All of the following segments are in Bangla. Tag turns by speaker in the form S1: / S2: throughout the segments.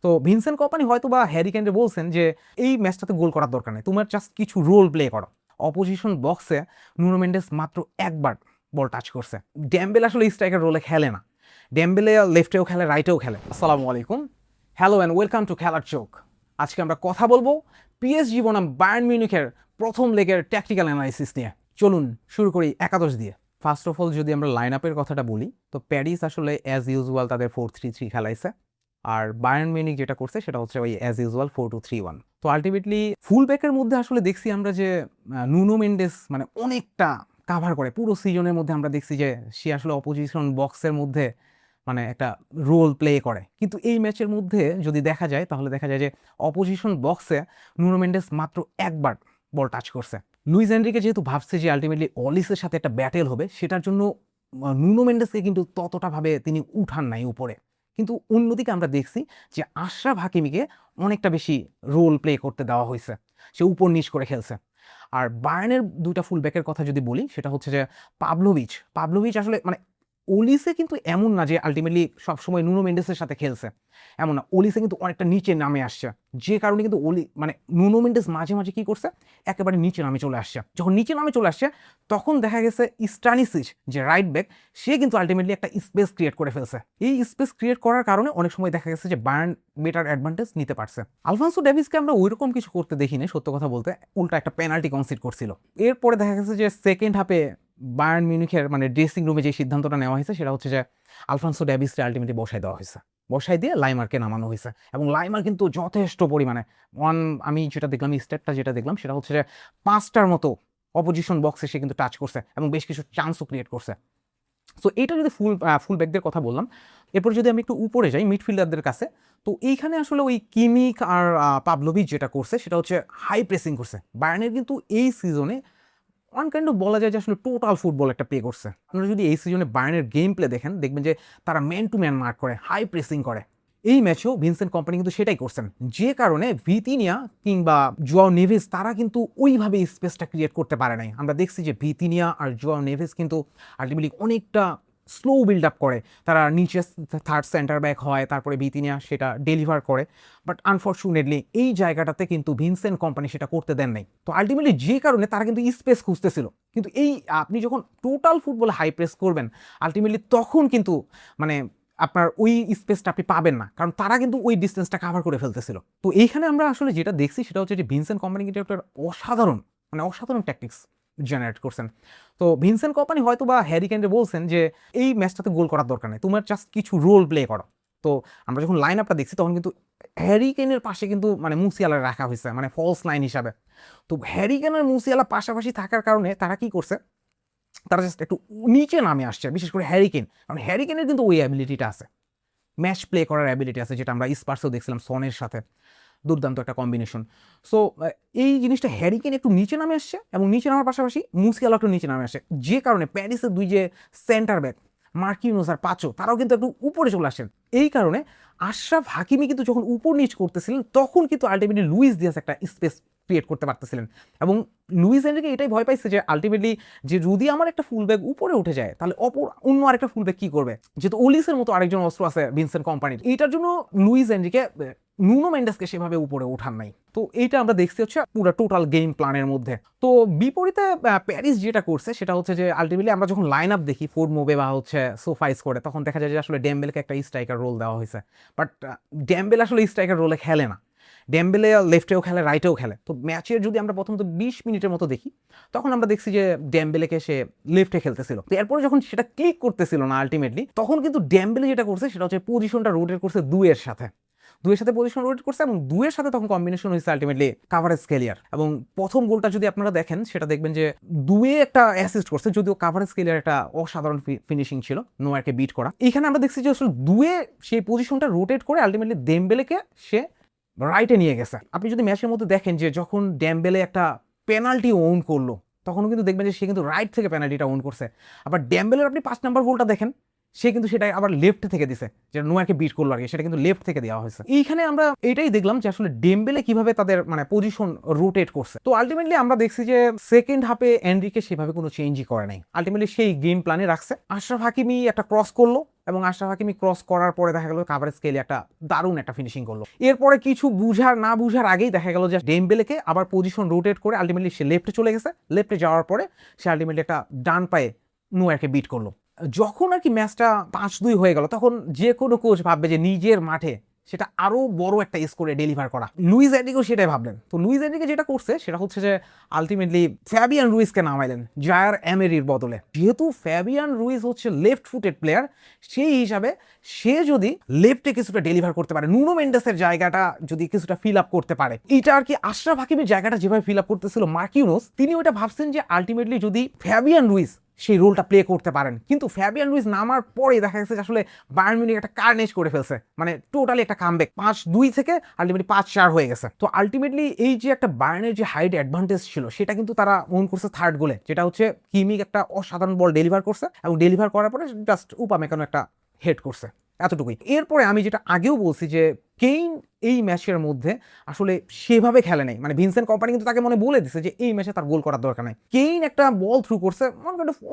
S1: তো ভিনসেন্ট কম্পানি হয়তো বা হ্যারি কেনকে বলছেন যে এই ম্যাচটাতে গোল করার দরকার নেই, তোমার জাস্ট কিছু রোল প্লে করো। অপোজিশন বক্সে নুনো মেন্ডেস মাত্র একবার বল টাচ করছে। ডেম্বেলে আসলে স্ট্রাইকার রোলে খেলে না, ডেম্বেলে লেফটেও খেলে, রাইটেও খেলে। আসসালামু আলাইকুম, হ্যালো অ্যান্ড ওয়েলকাম টু খেলার চোখ। আজকে আমরা কথা বলবো পিএসজি বনাম বায়ার্ন মিউনিখের প্রথম লেগের ট্যাকটিক্যাল অ্যানালাইসিস নিয়ে। চলুন শুরু করি একাদশ দিয়ে। ফার্স্ট অফ অল যদি আমরা লাইন আপের কথাটা বলি, তো প্যারিস আসলে অ্যাজ ইউজুয়াল তাদের 4-3-3 খেলাইছে, আর বায়ার্ন মিউনিখ যেটা করছে সেটা হচ্ছে ওই অ্যাজ ইউজুয়াল 4-2-3-1। তো আলটিমেটলি ফুল ব্যাকের মধ্যে আসলে দেখছি আমরা যে নুনো মেন্ডেস মানে অনেকটা কাভার করে। পুরো সিজনের মধ্যে আমরা দেখছি যে সে আসলে অপোজিশন বক্সের মধ্যে মানে একটা রোল প্লে করে, কিন্তু এই ম্যাচের মধ্যে যদি দেখা যায় তাহলে দেখা যায় যে অপোজিশন বক্সে নুনো মেন্ডেস মাত্র একবার বল টাচ করছে। লুইস এনরিকে যেহেতু ভাবছে যে আলটিমেটলি অলিসের সাথে একটা ব্যাটেল হবে, সেটার জন্য নুনো মেন্ডেসকে কিন্তু ততটাভাবে তিনি উঠান নাই উপরে। কিন্তু অন্যদিকে আমরা দেখছি যে আশরাফ হাকিমিকে অনেকটা বেশি রোল প্লে করতে দেওয়া হয়েছে, সে উপর নিচ করে খেলছে। আর বায়ার্নের দুইটা ফুল ব্যাকের কথা যদি বলি, সেটা হচ্ছে যে পাবলোভিচ আসলে মানে ওলিসে কিন্তু এমন না যে আলটিমেটলি সবসময় নুনো মেন্ডেসের সাথে খেলছে, এমন না। ওলিসে কিন্তু অনেকটা নিচে নামে আসছে, যে কারণে কিন্তু মানে নুনো মেন্ডেস মাঝে মাঝে কি করছে, একেবারে নিচে নামে চলে আসছে। যখন নিচে নামে চলে আসছে তখন দেখা গেছে স্টানিসিচ যে রাইট ব্যাক, সে কিন্তু আলটিমেটলি একটা স্পেস ক্রিয়েট করে ফেলছে। এই স্পেস ক্রিয়েট করার কারণে অনেক সময় দেখা গেছে যে বায়ার্ন বেটার অ্যাডভান্টেজ নিতে পারছে। আলফান্সো ডেভিসকে আমরা ওইরকম কিছু করতে দেখিনি, সত্য কথা বলতে। উল্টা একটা পেনাল্টি কনসিড করছিল। এরপরে দেখা গেছে যে সেকেন্ড হাফে বায়ার্ন মিউনিখের মানে ড্রেসিং রুমে যে সিদ্ধান্তটা নেওয়া হয়েছে সেটা হচ্ছে যে আলফান্সো ডেভিসকে আলটিমেটলি বসাই দেওয়া হয়েছে, বসাই দিয়ে লাইমারকে নামানো হয়েছে। এবং লাইমার কিন্তু যথেষ্ট পরিমাণে আমি যেটা দেখলাম, স্ট্যাটটা যেটা দেখলাম সেটা হচ্ছে যে 5টার মতো অপোজিশন বক্সে সে কিন্তু টাচ করছে এবং বেশ কিছু চান্সও ক্রিয়েট করছে। সো এইটা যদি ফুল ব্যাকদের কথা বললাম। এরপর যদি আমি একটু উপরে যাই মিডফিল্ডারদের কাছে, তো এইখানে আসলে ওই কিমিক আর পাভলোভিচ যেটা করছে সেটা হচ্ছে হাই প্রেসিং করছে। বায়ার্নের কিন্তু এই সিজনে ওয়ান কাইন্ড অফ বলা যায় যে আসলে টোটাল ফুটবল একটা প্লে করছে। আপনারা যদি এই সিজনে বায়ার্নের গেম প্লে দেখেন, দেখবেন যে তারা ম্যান টু ম্যান মার্ক করে, হাই প্রেসিং করে। এই ম্যাচেও ভিনসেন্ট কম্পানি কিন্তু সেটাই করছেন, যে কারণে ভিতিনিয়া কিংবা জুয়াও নেভেস তারা কিন্তু ওইভাবে স্পেসটা ক্রিয়েট করতে পারে নাই। আমরা দেখছি যে ভিতিনিয়া আর জুয়াও নেভেস কিন্তু আলটিমেটলি অনেকটা স্লো বিল্ড আপ করে, তারা নিচে থার্ড সেন্টার ব্যাক হয়, তারপরে ভিতিনিয়া সেটা ডেলিভার করে। বাট আনফর্চুনেটলি এই জায়গাটাতে কিন্তু ভিনসেন্ট কম্পানি সেটা করতে দেন নাই। তো আলটিমেটলি যে কারণে তারা কিন্তু স্পেস খুঁজতেছিল। কিন্তু এই আপনি যখন টোটাল ফুটবলে হাই প্রেস করবেন, আলটিমেটলি তখন কিন্তু মানে আপনার ওই স্পেসটা আপনি পাবেন না, কারণ তারা কিন্তু ওই ডিস্টেন্সটা কাভার করে ফেলতেছিল। তো এইখানে আমরা আসলে যেটা দেখছি সেটা হচ্ছে যে ভিনসেন্ট কম্পানি কিন্তু একটা অসাধারণ ট্যাকটিক্স জেনারেট করছেন। তো ভিনসেন্ট কম্পানি হয়তো বা হ্যারি কেনকে বলছেন যে এই ম্যাচটাতে গোল করার দরকার নেই, তোমার জাস্ট কিছু রোল প্লে করো। তো আমরা যখন লাইন আপটা দেখছি তখন কিন্তু হ্যারি কেনের পাশে কিন্তু মানে মুসিয়ালা রাখা হয়েছে মানে ফলস লাইন হিসাবে। তো হ্যারি কেনের মুসিয়ালা পাশাপাশি থাকার কারণে তারা কি করছে, তারা জাস্ট একটু নিচে নামে আসছে, বিশেষ করে হ্যারিকেন। কারণ হ্যারিকেনের কিন্তু ওই অ্যাবিলিটিটা আছে, ম্যাচ প্লে করার অ্যাবিলিটি আছে, যেটা আমরা স্পার্সেও দেখছিলাম সনের সাথে, দুর্দান্ত একটা কম্বিনেশন। সো এই জিনিসটা হ্যারিকেন একটু নিচে নামে আসছে, এবং নিচে নামার পাশাপাশি মুসিয়ালা একটু নিচে নামে আসছে, যে কারণে প্যারিসের দুই যে সেন্টার ব্যাক মার্কিনোস আর পাচো তারাও কিন্তু একটু উপরে চলে আসেন। এই কারণে আশরাফ হাকিমি কিন্তু যখন উপর নিচ করতেছিলেন তখন কিন্তু আলটিমেটলি লুইস দিয়াস একটা স্পেস ক্রিয়েট করতে পারতেছিলেন। এবং লুইস এনরিকে এটাই ভয় পাইছে যে আলটিমেটলি যে যদি আমার একটা ফুল ব্যাক উপরে উঠে যায় তাহলে অন্য আরেকটা ফুল ব্যাক কি করবে, যেহেতু ওলিসের মতো আরেকজন অস্ত্র আছে ভিনসেন্ট কম্পানির। এইটার জন্য লুইস এনরিকে নুনো মেন্ডেসকে সেভাবে উপরে ওঠান নাই। তো এইটা আমরা দেখছি হচ্ছে পুরো টোটাল গেম প্ল্যানের মধ্যে। তো বিপরীতে প্যারিস যেটা করছে সেটা হচ্ছে যে আলটিমেটলি আমরা যখন লাইন আপ দেখি ফোর্ড মুভে বা হচ্ছে সোফাইস করে, তখন দেখা যায় যে আসলে ডেম্বেলকে একটা স্ট্রাইকার রোল দেওয়া হয়েছে। বাট ডেম্বেল আসলে স্ট্রাইকার রোলে খেলে না, ডেম্বেলে লেফটেও খেলে, রাইটেও খেলে। তো ম্যাচের যদি আমরা প্রথমত 20 মিনিটের মতো দেখি, তখন আমরা দেখছি যে ডেম্বেলেকে সে লেফটে খেলতেছিল। তো এরপরে যখন সেটা ক্লিক করতেছিল না আলটিমেটলি, তখন কিন্তু ডেম্বেলে যেটা করছে সেটা হচ্ছে পজিশনটা রোটেট করছে দুইয়ের সাথে পজিশন রোটেট করছে, এবং দুইয়ের সাথে তখন কম্বিনেশন হয়েছে আলটিমেটলি কাভারেজ কেলিয়ার। এবং প্রথম গোলটা যদি আপনারা দেখেন সেটা দেখবেন যে দুয়ে একটা অ্যাসিস্ট করছে, যদিও কাভারেজ কেলিয়ার একটা অসাধারণ ফিনিশিং ছিল নোয়ারকে বিট করা। এখানে আমরা দেখছি যে আসলে দুয়ে সেই পজিশনটা রোটেট করে আলটিমেটলি ডেম্বেলেকে সে রাইটে নিয়ে গেছে। আপনি যদি ম্যাচের মধ্যে দেখেন যে যখন ডেম্বেলে একটা পেনাল্টি ওন করলো, তখন কিন্তু দেখবেন যে সে কিন্তু রাইট থেকে পেনাল্টিটা ওন করছে। আবার ডেম্বেলের আপনি 5 নাম্বার গোলটা দেখেন, সে কিন্তু সেটা আবার লেফট থেকে দিছে, যেটা নোয়াকে বিট করলো আর কি, সেটা কিন্তু লেফট থেকে দেওয়া হয়েছে। এইখানে আমরা এটাই দেখলাম যে আসলে ডেম্বেলে কিভাবে তাদের মানে পজিশন রোটেট করছে। তো আলটিমেটলি আমরা দেখছি যে সেকেন্ড হাফে এনরিকে সেভাবে কোনো চেঞ্জই করে নাই, আলটিমেটলি সেই গেম প্ল্যানে রাখছে। আশরাফ হাকিমি একটা ক্রস করলো, এবং আশরাফ হাকিমি ক্রস করার পরে দেখা গেল কাভারেজ স্কেলে একটা দারুণ একটা ফিনিশিং করলো। এরপরে কিছু বুঝার না বুঝার আগেই দেখা গেল যে ডেমবেলেকে আবার পজিশন রোটেট করে আলটিমেটলি সে লেফটে চলে গেছে। লেফটে যাওয়ার পরে সে আলটিমেটলি একটা ডান পায়ে নোয়ারকে বিট করলো। যখন আর কি ম্যাচটা 5-2 হয়ে গেল, তখন যে কোনো কোচ ভাববে যে নিজের মাঠে সেটা আরো বড় একটা স্কোরে ডেলিভার করা। লুইস এনরিকেও সেটাই ভাবলেন। তো লুইস এনরিকে যেটা করছে সেটা হচ্ছে যে আলটিমেটলি ফ্যাবিয়ান রুইসকে নামাইলেন জায়ার এমেরির বদলে। যেহেতু ফ্যাবিয়ান রুইস হচ্ছে লেফট ফুটেড প্লেয়ার, সেই হিসাবে সে যদি লেফটে কিছুটা ডেলিভার করতে পারে, নুনো মেন্ডেসের জায়গাটা যদি কিছুটা ফিল আপ করতে পারে, এটা আর কি আশরাফ হাকিমের জায়গাটা যেভাবে ফিল আপ করতেছিল মার্কিউনোস, তিনি ওইটা ভাবছেন যে আলটিমেটলি যদি ফ্যাবিয়ান রুইস সেই রোলটা প্লে করতে পারেন। কিন্তু ফ্যাবিয়ান রুইস নামার পরে দেখা গেছে যে আসলে বায়ার্ন মিউনিখ একটা কার্নেজ করে ফেলছে, মানে টোটালি একটা কামব্যাক 5-2 থেকে আলটিমেটলি 5-4 হয়ে গেছে। তো আলটিমেটলি এই যে একটা বায়ার্নের যে হাইট অ্যাডভান্টেজ ছিল সেটা কিন্তু তারা ওন করছে থার্ড গোলে, যেটা হচ্ছে কিমিক একটা অসাধারণ বল ডেলিভার করছে এবং ডেলিভার করার পরে জাস্ট উপামেকানো একটা হেড করছে, এতটুকুই। এরপরে আমি যেটা আগেও বলছি যে কেইন এই ম্যাচের মধ্যে আসলে সেভাবে খেলে নাই, মানে ভিনসেন্ট কম্পানি কিন্তু তাকে মনে বলে দিছে যে এই ম্যাচে তার গোল করার দরকার নাই। কেইন একটা বল থ্রু করছে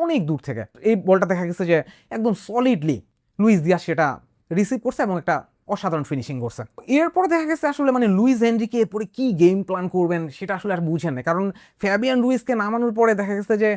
S1: অনেক দূর থেকে, এই বলটা দেখা গেছে যে একদম সলিডলি লুইস দিয়াস সেটা রিসিভ করছে এবং একটা অসাধারণ ফিনিশিং করছে। এরপর দেখা গেছে আসলে মানে লুইস এনরিকে এরপরে কি গেম প্ল্যান করবেন সেটা আসলে আর বুঝেন না, কারণ ফ্যাবিয়ান রুইসকে নামানোর পরে দেখা গেছে যে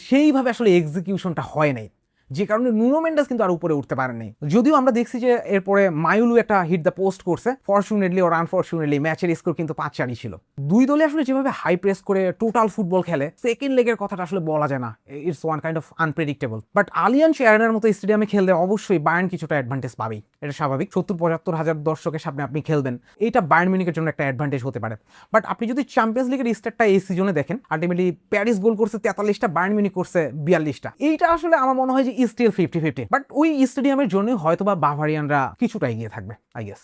S1: সেইভাবে আসলে এক্সিকিউশনটা হয় নাই, যে কারণে নুনো মেন্ডেস কিন্তু আর উপরে উঠতে পারেনি। যদিও আমরা দেখছি যে এরপরে মাইলু একটা হিট দ্য পোস্ট করছে, ফরচুনেটলি ওর আনফরচুনেটলি ম্যাচের স্কোর কিন্তু 5-4 ছিল। দুই দলে আসলে যেভাবে হাই প্রেস করে টোটাল ফুটবল খেলে, সেকেন্ড লেগের কথাটা আসলে বলা যায় না, it's one kind of unpredictable. But Allianz অ্যারেনার মতো স্টেডিয়ামে খেললে অবশ্যই বায়ার্ন কিছুটা অ্যাডভান্টেজ পাবেই, এটা স্বাভাবিক। 70-75 হাজার দর্শকের সামনে আপনি খেলবেন, এটা বায়ার্ন মিউনিখের জন্য একটা অ্যাডভান্টেজ হতে পারে। বাট আপনি যদি চ্যাম্পিয়ন্স লিগের স্টারটা এই সিজনে দেখেন, আলটিমেটলি প্যারিস গোল করছে 43টা, বায়ার্ন মিউনিখ করছে 42টা। এইটা আসলে আমার মনে হয় যে স্টিল 50-50, বাট ওই স্টেডিয়ামের জন্য হয়তো বা বাভারিয়ানরা কিছুটা এগিয়ে থাকবে, আই গেস।